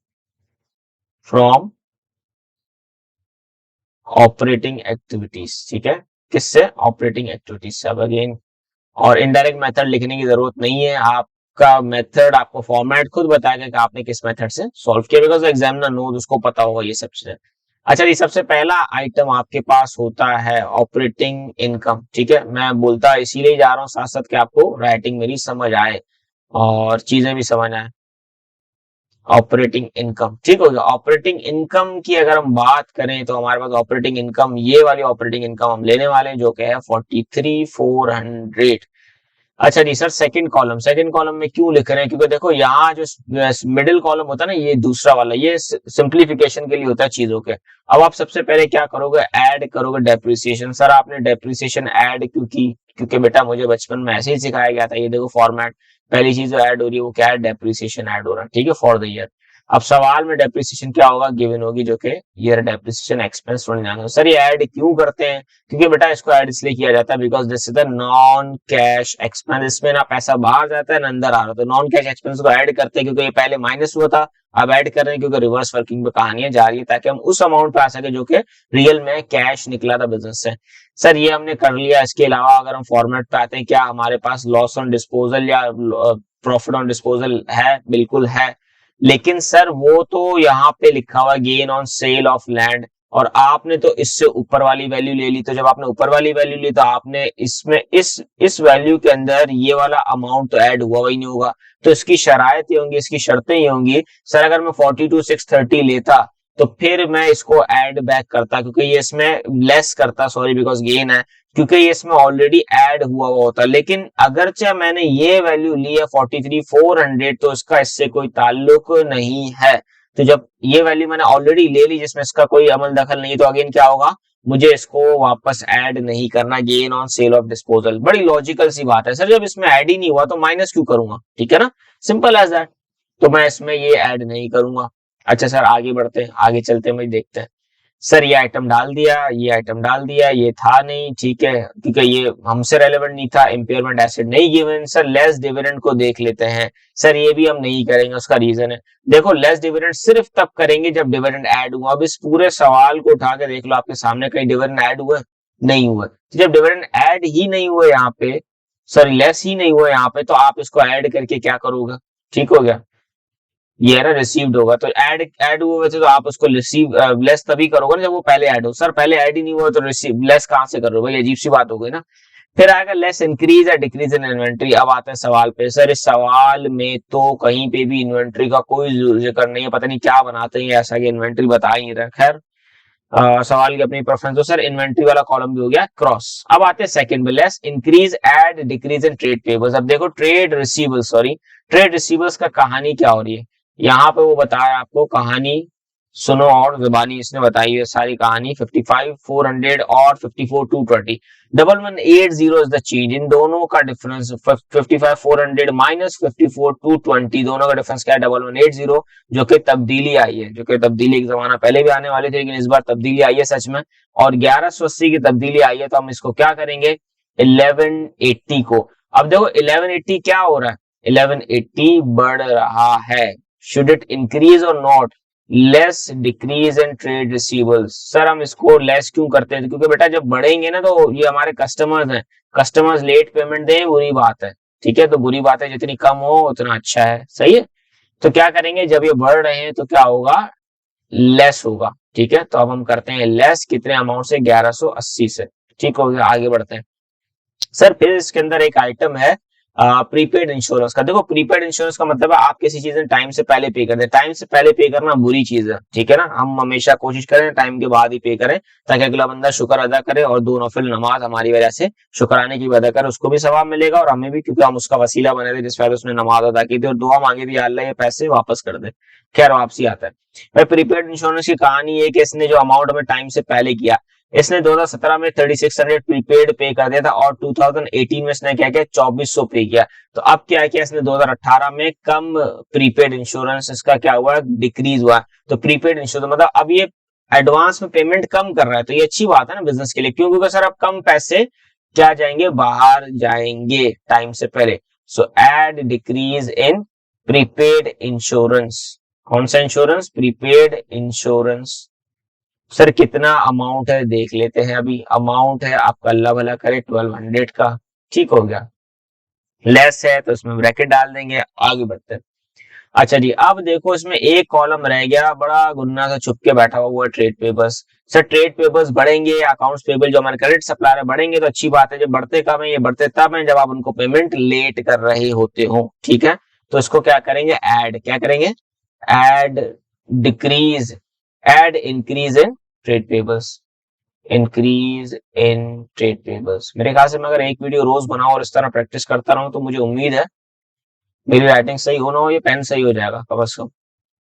from operating activities, ठीक है। किससे, ऑपरेटिंग एक्टिविटीज से। अब अगेन और इनडायरेक्ट मेथड लिखने की जरूरत नहीं है, आपका मेथड, आपको फॉर्मेट खुद बताएगा कि आपने किस मेथड से सॉल्व किया, बिकॉज एग्जामिनर नो, उसको पता होगा ये सब चीजें। अच्छा ये सबसे पहला आइटम आपके पास होता है ऑपरेटिंग इनकम, ठीक है। मैं बोलता इसीलिए जा रहा हूँ साथ साथ कि आपको राइटिंग मेरी समझ आए और चीजें भी समझ आए। ऑपरेटिंग इनकम, ठीक हो गया। ऑपरेटिंग इनकम की अगर हम बात करें तो हमारे पास ऑपरेटिंग इनकम, ये वाली ऑपरेटिंग इनकम हम लेने वाले हैं, जो कि है 43,400। अच्छा जी सर, सेकंड कॉलम में क्यों लिख रहे हैं, क्योंकि देखो यहाँ जो मिडिल कॉलम होता है ना, ये दूसरा वाला, ये सिंप्लीफिकेशन के लिए होता है चीजों के। अब आप सबसे पहले क्या करोगे, ऐड करोगे डेप्रिसिएशन। सर आपने डेप्रिसिएशन ऐड क्यों की, क्योंकि बेटा मुझे बचपन में ऐसे ही सिखाया गया था। ये देखो फॉर्मेट, पहली चीज जो ऐड हो रही है वो क्या है, डेप्रिसिएशन ऐड हो रहा है, ठीक है, फॉर द ईयर। अब सवाल में डेप्रिसिएशन क्या होगा, गिवन होगी, जो कि ईयर डेप्रिसिएशन एक्सपेंस 29। सर ये ऐड क्यों करते हैं, क्योंकि बेटा इसको ऐड इसलिए किया जाता है because this is the non cash expense. इसमें ना पैसा बाहर जाता है ना अंदर आ रहा है, तो नॉन कैश एक्सपेंस को ऐड करते हैं क्योंकि ये पहले माइनस हुआ था, अब ऐड कर रहे हैं क्योंकि रिवर्स वर्किंग पे कहानियां जा रही है, ताकि हम उस अमाउंट पे आ सके जो कि रियल में कैश निकला था बिजनेस से। सर ये हमने कर लिया। इसके अलावा अगर हम फॉर्मेट पे आते हैं, क्या हमारे पास लॉस ऑन डिस्पोजल या प्रॉफिट ऑन डिस्पोजल है, बिल्कुल है। लेकिन सर वो तो यहाँ पे लिखा हुआ gain on sale of land, और आपने तो इससे ऊपर वाली वैल्यू ले ली। तो जब आपने ऊपर वाली वैल्यू ली तो आपने इसमें इस वैल्यू के अंदर ये वाला अमाउंट तो ऐड हुआ ही नहीं होगा। तो इसकी शरायत ये होंगी, इसकी शर्तें ये होंगी। सर अगर मैं 42,630 लेता तो फिर मैं इसको ऐड बैक करता, क्योंकि ये इसमें लेस करता, सॉरी बिकॉज गेन है, क्योंकि ये इसमें ऑलरेडी ऐड हुआ होता। लेकिन अगरचे मैंने ये वैल्यू ली है 43,400, तो इसका इससे कोई ताल्लुक नहीं है। तो जब ये वैल्यू मैंने ऑलरेडी ले ली जिसमें इसका कोई अमल दखल नहीं, तो अगेन क्या होगा, मुझे इसको वापस ऐड नहीं करना, gain on sale of disposal. बड़ी लॉजिकल सी बात है सर, जब इसमें ऐड ही नहीं हुआ तो माइनस क्यों करूंगा, ठीक है ना, सिंपल एज दैट। तो मैं इसमें ये ऐड नहीं करूंगा। अच्छा सर आगे बढ़ते हैं, आगे चलते हैं, देखते हैं। सर ये आइटम डाल दिया, ये आइटम डाल दिया, ये था नहीं, ठीक है, क्योंकि ये हमसे रेलेवेंट नहीं था। इम्पेयरमेंट एसेट नहीं गिवन। सर लेस डिविडेंड को देख लेते हैं। सर ये भी हम नहीं करेंगे, उसका रीजन है, देखो लेस डिविडेंड सिर्फ तब करेंगे जब डिविडेंड ऐड हुआ। अब इस पूरे सवाल को उठा के देख लो, आपके सामने कहीं डिविडेंड ऐड हुआ, नहीं हुआ। तो जब डिविडेंड ऐड ही नहीं हुआ यहाँ पे, सॉरी लेस ही नहीं हुआ यहाँ पे, तो आप इसको ऐड करके क्या करोगे, ठीक हो गया, ये ना रिसीव्ड होगा। तो ऐड हुए वैसे तो आप उसको रिसीव लेस तभी करोगे ना जब वो पहले ऐड हो। सर पहले ऐड ही नहीं हुआ तो रिसीव लेस कहां से कर रहे हो भाई, अजीब सी बात हो गई ना। फिर आएगा लेस इंक्रीज या डिक्रीज इन इन्वेंट्री। अब आते हैं सवाल पे। सर इस सवाल में तो कहीं पे भी इन्वेंट्री का कोई जिक्र नहीं है, पता नहीं क्या बनाते हैं ऐसा कि इन्वेंट्री बता ही नहीं रहा। खैर सवाल की अपनी प्रेफरेंस। तो सर इन्वेंट्री वाला कॉलम भी हो गया क्रॉस। अब आते हैं सेकंड में, less increase add decrease in trade payables. अब देखो trade receivables, sorry trade receivables का कहानी क्या हो रही है यहाँ पे, वो बताया आपको कहानी, सुनो और जुबानी इसने बताई है सारी कहानी। 55,400 और 54,220, 1180 इज द चेंज। इन दोनों का डिफरेंस 55,400 माइनस 54,220, दोनों का डिफरेंस क्या है, 1180, जो कि तब्दीली आई है, जो कि तब्दीली एक जमाना पहले भी आने वाली थी, लेकिन इस बार तब्दीली आई है सच में। और 1180 की तब्दीली आई है, तो हम इसको क्या करेंगे, 1180 को। अब देखो 1180 क्या हो रहा है, 1180 बढ़ रहा है। शुड इट इंक्रीज और not, less decrease in trade receivables. Sir हम इसको लेस क्यों करते हैं, क्योंकि बेटा जब बढ़ेंगे ना तो ये हमारे कस्टमर्स हैं, कस्टमर्स लेट पेमेंट दें बुरी बात है, ठीक है, तो बुरी बात है, जितनी कम हो उतना अच्छा है, सही है। तो क्या करेंगे, जब ये बढ़ रहे हैं तो क्या होगा, लेस होगा, ठीक है। तो अब हम करते हैं लेस, कितने अमाउंट से, 1180 से, ठीक हो गया। आगे बढ़ते हैं सर। फिर इसके अंदर एक आइटम है प्रीपेड इंश्योरेंस का। देखो प्रीपेड इंश्योरेंस का मतलब है आप किसी चीज टाइम से पहले पे कर दे। टाइम से पहले पे करना बुरी चीज है, ठीक है ना, हम हमेशा कोशिश करें टाइम के बाद ही पे करें, ताकि अगला बंदा शुक्र अदा करे और दो नफिल नमाज हमारी वजह से शुक्राने की अदा करे, उसको भी सवाब मिलेगा और हमें भी, क्योंकि हम उसका वसीला बने थे जिस वजह उसने नमाज अदा की थी और दुआ मांगी थी, अल्लाह ये पैसे वापस कर दे। खैर वापसी आता है भाई, प्रीपेड इंश्योरेंस की कहानी है कि इसने जो अमाउंट हमें टाइम से पहले किया, इसने 2017 में 3600 प्रीपेड पे कर दिया था और 2018 में इसने क्या किया, 2400 पे किया। तो अब क्या किया इसने 2018 में, कम प्रीपेड इंश्योरेंस इसका क्या हुआ, डिक्रीज हुआ। तो प्रीपेड इंश्योरेंस मतलब अब ये एडवांस में पेमेंट कम कर रहा है, तो ये अच्छी बात है ना बिजनेस के लिए, क्यों, क्योंकि सर अब कम पैसे क्या जाएंगे, बाहर जाएंगे टाइम से पहले। So add decrease in prepaid insurance. कौन सा इंश्योरेंस, प्रीपेड इंश्योरेंस। सर कितना अमाउंट है देख लेते हैं। अभी अमाउंट है आपका, अल्लाह भला करे, 1200 का, ठीक हो गया। लेस है तो इसमें ब्रैकेट डाल देंगे, आगे बढ़ते हैं। अच्छा जी अब देखो इसमें एक कॉलम रह गया, बड़ा गुन्ना सा छुप के बैठा हुआ है, trade papers. Sir trade papers बढ़ेंगे, अकाउंट्स पेबल जो हमारे क्रेडिट सप्लायर बढ़ेंगे तो अच्छी बात है, जब बढ़ते कब है, ये बढ़ते तब है जब आप उनको पेमेंट लेट कर रहे होते हो, ठीक है। तो इसको क्या करेंगे, ऐड, क्या करेंगे, add decrease, add increase in trade pebbles. Increase in trade pebbles. मेरे ख्याल से मैं अगर एक वीडियो रोज बनाऊं और इस तरह प्रैक्टिस करता रहूं तो मुझे उम्मीद है मेरी राइटिंग सही हो ना हो, ये पेन सही हो जाएगा कम से कम।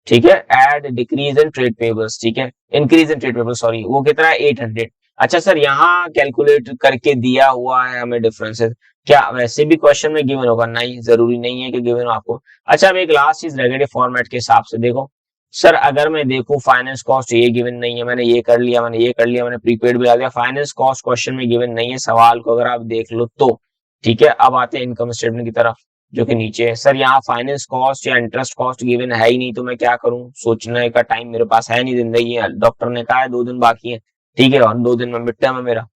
ठीक है, add decrease in trade payables, ठीक है, increase in trade payables, sorry, वो कितना है 800। अच्छा सर, यहाँ कैलकुलेट करके दिया हुआ है हमें डिफरेंसेस, क्या वैसे भी क्वेश्चन में गिवन होगा? नहीं, जरूरी नहीं है कि गिवन हो आपको। अच्छा, अब एक लास्ट चीज नेगेटिव फॉर्मेट के हिसाब से देखो सर, अगर मैं देखूं फाइनेंस कॉस्ट ये गिवन नहीं है, मैंने ये कर लिया, मैंने ये कर लिया, मैंने प्रीपेड भी आ गया, फाइनेंस कॉस्ट क्वेश्चन में गिवन नहीं है सवाल को अगर आप देख लो तो। ठीक है, अब आते हैं इनकम स्टेटमेंट की तरफ जो कि नीचे है। सर यहाँ फाइनेंस कॉस्ट या इंटरेस्ट कॉस्ट गिवन है ही नहीं, तो मैं क्या करूं? सोचने का टाइम मेरे पास है नहीं, जिंदगी है, डॉक्टर ने कहा है 2 दिन बाकी है, ठीक है, और 2 दिन में मिड टर्म है मेरा,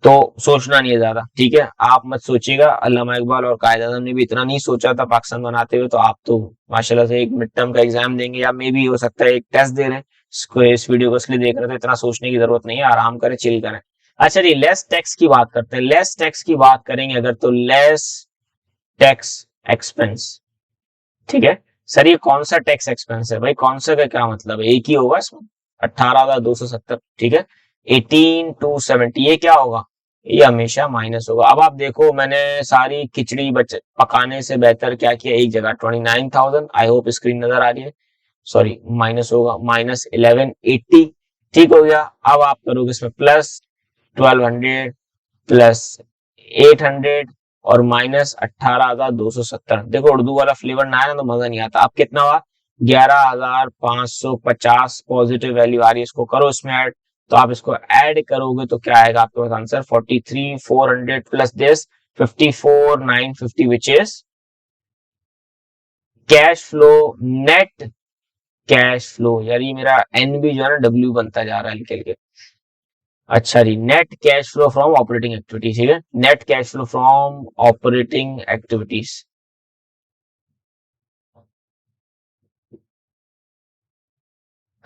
तो सोचना नहीं है ज्यादा। ठीक है, आप मत सोचिएगा, अल्लामा इकबाल और कायद आज़म ने भी इतना नहीं सोचा था पाकिस्तान बनाते हुए, तो आप तो माशाल्लाह से एक मिड टर्म का एग्जाम देंगे या मे भी हो सकता है एक टेस्ट दे रहे हैं, इस वीडियो को इसलिए देख रहे थे, इतना सोचने की जरूरत नहीं है, आराम करें, चिल करें। अच्छा जी, लेस टैक्स की बात करते हैं। लेस टैक्स की बात करेंगे अगर, तो लेस टैक्स एक्सपेंस, ठीक है। सर ये कौन सा टैक्स एक्सपेंस है भाई? कौन सा का क्या मतलब है? एक ही होगा इसमें, 18,270, ठीक है, 18,270, ये क्या होगा? ये हमेशा माइनस होगा। अब आप देखो, मैंने सारी खिचड़ी पकाने से बेहतर क्या किया, एक जगह 29,000, आई होप स्क्रीन नजर आ रही है, सॉरी माइनस होगा, -1180, ठीक हो गया। अब आप करोगे इसमें प्लस 1200 प्लस 800 और -18,270। देखो उर्दू वाला फ्लेवर ना आया ना तो मजा नहीं आता। अब कितना हुआ? 11,550 पॉजिटिव वैल्यू आ रही है, इसको करो इसमें ऐड, तो आप इसको ऐड करोगे तो क्या आएगा आपके पास answer? 43,400 plus this 54,950 which is cash flow, net cash flow. यार ये मेरा एन भी जो है ना डब्ल्यू बनता जा रहा है लिख के। अच्छा जी, net cash flow from operating activities, ठीक है, net cash flow from operating activities.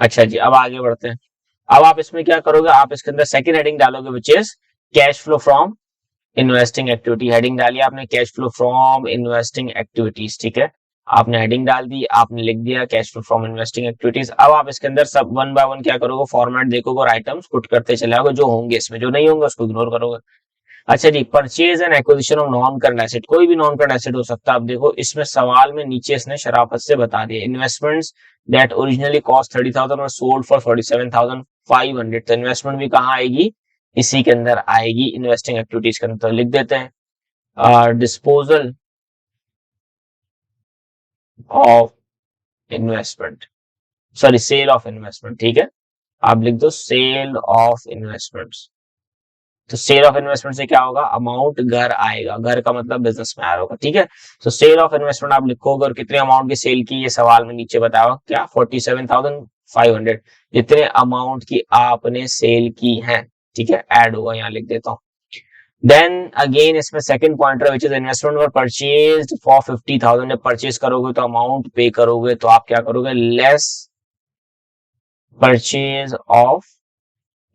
अच्छा जी, अब आगे बढ़ते हैं। अब आप इसमें क्या करोगे? आप इसके अंदर सेकंड हेडिंग डालोगे विच is cash flow from investing activity. Heading डाली आपने cash flow from investing activities, ठीक है, आपने हेडिंग डाल दी, आपने लिख दिया cash flow from investing activities. अब आप इसके अंदर सब वन बाय वन क्या करोगे? फॉर्मेट देखोगे और आइटम्स पुट करते चले जाओगे, जो होंगे इसमें, जो नहीं होंगे उसको इग्नोर करोगे। अच्छा जी, purchase and acquisition of non current asset, कोई भी नॉन करंट एसेट हो सकता है। आप देखो इसमें सवाल में नीचे इसने शराफत से बता दिया, इन्वेस्टमेंट्स दैट ओरिजिनली कॉस्ट 30,000 और सोल्ड फॉर 47,500, तो इन्वेस्टमेंट भी कहाँ आएगी? इसी के अंदर आएगी, इन्वेस्टिंग एक्टिविटीज के अंदर। तो लिख देते हैं disposal of investment, sorry sale of investment, ठीक है, आप लिख दो सेल ऑफ इन्वेस्टमेंट्स। तो सेल ऑफ इन्वेस्टमेंट से क्या होगा? अमाउंट घर आएगा, घर का मतलब बिजनेस में आया होगा, ठीक है। तो सेल ऑफ इन्वेस्टमेंट आप लिखोगे और कितने अमाउंट की सेल की, ये सवाल में नीचे बताया क्या? 47,500, जितने अमाउंट की आपने सेल की है, ठीक है, ऐड होगा, यहाँ लिख देता हूँ। देन अगेन इसमें second pointer which is investment for purchase for 50,000, जब परचेज करोगे तो अमाउंट पे करोगे, तो आप क्या करोगे? Less purchase of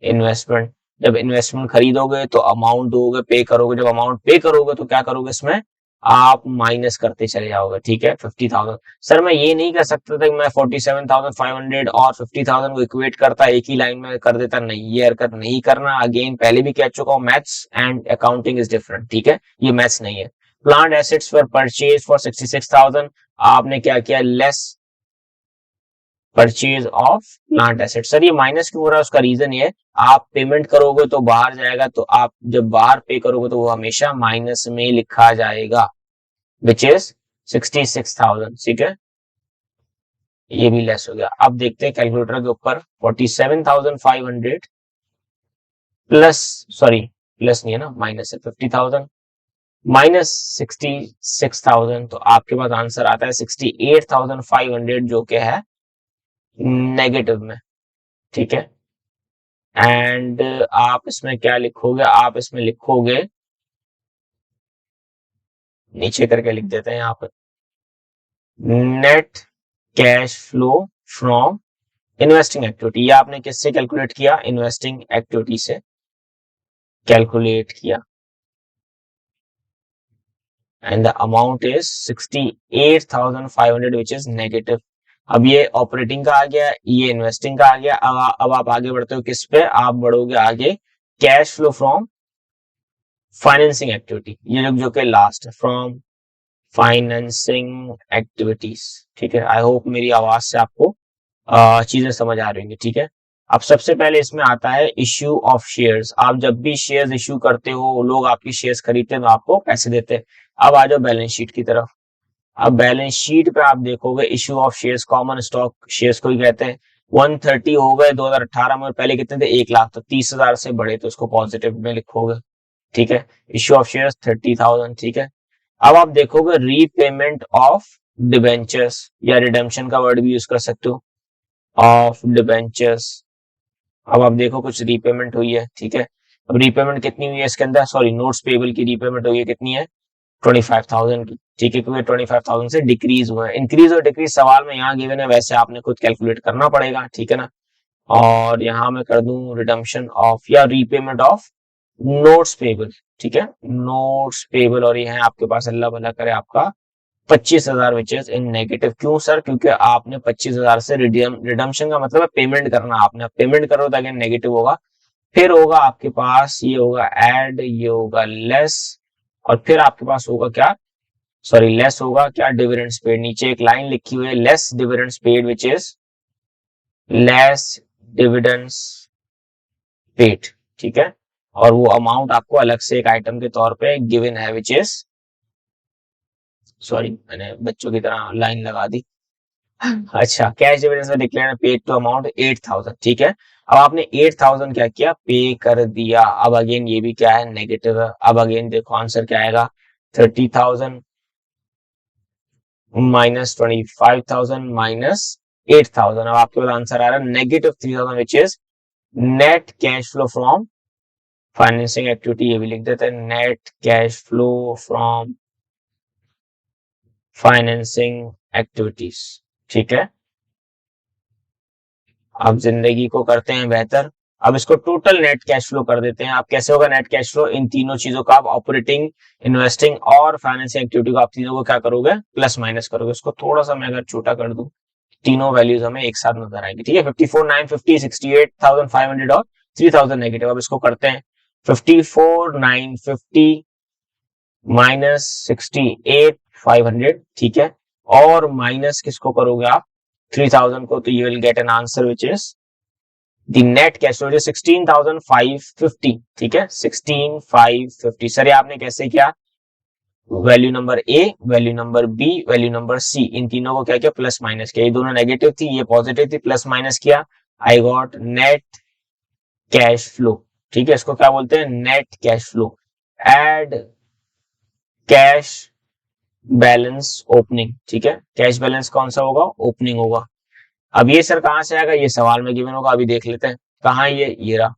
investment. जब इन्वेस्टमेंट खरीदोगे तो अमाउंट दोगे, पे करोगे, जब अमाउंट पे करोगे तो क्या करोगे? इसमें आप माइनस करते चले जाओगे, ठीक है, 50,000। सर मैं ये नहीं कर सकता था कि मैं 47,500 और 50,000 को इक्वेट करता, एक ही लाइन में कर देता, नहीं, ये हरकत नहीं करना। अगेन पहले भी कह चुका हूँ, maths and accounting is different, ठीक है, ये मैथ्स नहीं है। Plant assets for purchase for 66,000, आपने क्या किया? Less purchase of plant asset. Sir ये माइनस क्यों हो रहा है? उसका रीजन ये है, आप पेमेंट करोगे तो बाहर जाएगा, तो आप जब बाहर पे करोगे तो वो हमेशा माइनस में लिखा जाएगा, विच इज 66,000, ठीक है, ये भी लेस हो गया। अब देखते हैं कैलकुलेटर के ऊपर, 47,500 प्लस, सॉरी प्लस नहीं है ना, माइनस है, 50,000 माइनस 66,000, तो आपके पास आंसर आता है 68,500, जो कि है नेगेटिव में, ठीक है। एंड आप इसमें क्या लिखोगे? आप इसमें लिखोगे, नीचे करके लिख देते हैं यहाँ पर, net cash flow from investing activity. ये आपने किससे कैलकुलेट किया? इन्वेस्टिंग एक्टिविटी से कैलकुलेट किया, and the amount is 68,500 which is negative. अब ये ऑपरेटिंग का आ गया, ये इन्वेस्टिंग का आ गया। अब आप आगे बढ़ते हो किस पे? आप बढ़ोगे आगे cash flow from financing activity, ये जो कि लास्ट है, फ्रॉम फाइनेंसिंग एक्टिविटीज। ठीक है, आई होप मेरी आवाज से आपको चीजें समझ आ रही होंगी। ठीक है, अब सबसे पहले इसमें आता है इश्यू ऑफ शेयर्स। आप जब भी शेयर्स इश्यू करते हो, लोग आपकी शेयर्स खरीदते हैं तो आपको पैसे देते हैं। अब आ जाओ बैलेंस शीट की तरफ। अब बैलेंस शीट पे आप देखोगे issue of shares, common stock shares को ही कहते हैं। 130 हो गए 2018 में, और पहले कितने थे 1 लाख, तो 30,000 से बड़े तो उसको पॉजिटिव में लिखोगे। ठीक है, इश्यू ऑफ शेयर्स 30,000। ठीक है, अब आप देखोगे रीपेमेंट ऑफ डिबेंचर्स, या रिडेम्पशन का वर्ड भी यूज कर सकते हो, ऑफ डिबेंचर्स। अब आप देखो कुछ रीपेमेंट हुई है। ठीक है, अब रीपेमेंट कितनी हुई है इसके अंदर, सॉरी नोट्स पेबल की रीपेमेंट हुई है, कितनी है 25,000 की। ठीक है, क्योंकि 25,000 से डिक्रीज हुआ है। इंक्रीज और डिक्रीज सवाल में यहाँ गिवन है, वैसे आपने खुद कैलकुलेट करना पड़ेगा। ठीक है ना, और यहाँ मैं कर दूं रिडम्पशन ऑफ या रीपेमेंट ऑफ नोट्स पेबल। ठीक है, नोट्स पेबल, और ये है आपके पास अल्लाह भला करे आपका 25,000 विच इज इन नेगेटिव। क्यों सर, क्योंकि आपने 25,000 से रिडम्पशन का मतलब है पेमेंट करना, आपने पेमेंट करो तो अगेन नेगेटिव होगा। फिर होगा आपके पास, ये होगा एड, ये होगा लेस, और फिर आपके पास होगा क्या, सॉरी लेस होगा क्या, डिविडेंड्स पेड। नीचे एक लाइन लिखी हुई है, less dividends paid which is less dividends paid. ठीक है, और वो अमाउंट आपको अलग से एक आइटम के तौर पे गिवन है विच इज, सॉरी मैंने बच्चों की तरह लाइन लगा दी। अच्छा, कैश डिविडेंड्स में डिक्लेयर पेड टू अमाउंट 8,000। ठीक है, अब आपने 8,000 क्या किया, पे कर दिया। अब अगेन ये भी क्या है, नेगेटिव है। अब अगेन देखो आंसर क्या आएगा, 30,000 माइनस 25,000 माइनस 8,000। अब आपके पास आंसर आ रहा है negative 3,000 which is net cash flow from financing activity. ये भी लिख देते हैं, net cash flow from financing activities. ठीक है, अब जिंदगी को करते हैं बेहतर। अब इसको टोटल नेट कैश फ्लो कर देते हैं। अब कैसे होगा नेट कैश फ्लो, इन तीनों चीजों का आप ऑपरेटिंग, इन्वेस्टिंग और फाइनेंसिंग एक्टिविटी को आप तीनों को क्या करोगे, प्लस माइनस करोगे। उसको थोड़ा सा मैं अगर छोटा कर दूं, तीनों वैल्यूज हमें एक साथ नजर आएंगी। ठीक है, 54,950, 68,500 और 3,000 नेगेटिव। अब इसको करते हैं, 54,950 माइनस 68,500। ठीक है, और माइनस किसको करोगे आप, 3,000 को, तो you will get an answer which is the net cash flow 16,550। ठीक है, 16,550। सर ये आपने कैसे किया, value number A, value number B, value number C, इन तीनों को क्या किया, प्लस माइनस किया। ये दोनों नेगेटिव थी, ये पॉजिटिव थी, प्लस माइनस किया, I got net cash flow. ठीक है, इसको क्या बोलते हैं, net cash flow. Add cash balance opening. ठीक है, कैश बैलेंस कौन सा होगा, ओपनिंग होगा। अब ये सर कहां से आएगा, ये सवाल में गिवन होगा, अभी देख लेते हैं कहां ये रहा,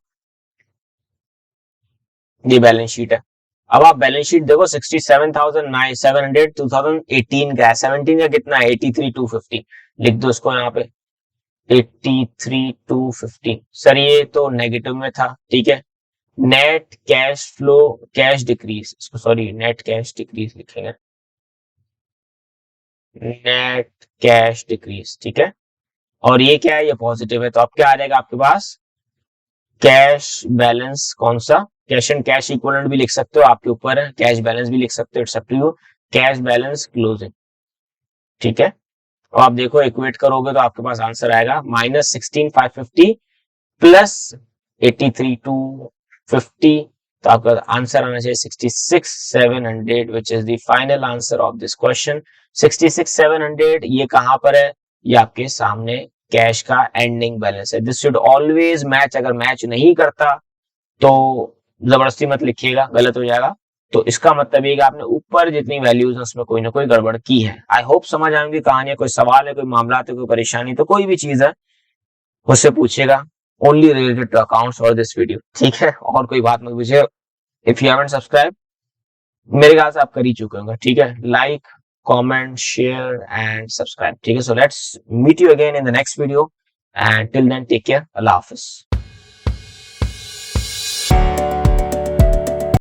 ये बैलेंस शीट है। अब आप बैलेंस शीट देखो, 67,700 2018 का है, 17 का कितना है 83,250, लिख दो इसको यहाँ पे 83,250। सर ये तो नेगेटिव में था। ठीक है, net cash flow, cash decrease, इसको सॉरी नेट कैश डिक्रीज लिखेंगे, नेट कैश डिक्रीज। ठीक है, और ये क्या है, ये पॉजिटिव है, तो अब क्या आ जाएगा आपके पास, कैश बैलेंस कौन सा, कैश एंड कैश इक्विवेलेंट भी लिख सकते हो, आपके ऊपर है, कैश बैलेंस भी लिख सकते हो, it's up to you, cash balance closing. ठीक है, तो आप देखो इक्वेट करोगे तो आपके पास आंसर आएगा माइनस 16,550 प्लस 83,250, तो आपका आंसर आना चाहिए 66,700 which is the final answer of this question. 66,700 ये कहां पर है, ये आपके सामने कैश का एंडिंग बैलेंस है। दिस शुड ऑलवेज मैच, अगर मैच नहीं करता तो जबरदस्ती मत लिखिएगा, गलत हो जाएगा। तो इसका मतलब ये कि आपने ऊपर जितनी वैल्यूज है उसमें कोई ना कोई गड़बड़ की है। आई होप समझ आएंगी कहानी, कोई सवाल है, कोई मामला है, कोई परेशानी, तो कोई भी चीज है मुझसे पूछेगा, ओनली रिलेटेड टू अकाउंट्स और दिस वीडियो। ठीक है, और कोई बात मत पूछिए। इफ यू हैवंट सब्सक्राइब, मेरे ख्याल से आप कर ही चुके होंगे। ठीक है, like, comment, share and subscribe. ठीक है, so let's meet you again in the next video and till then take care. Allah Hafiz.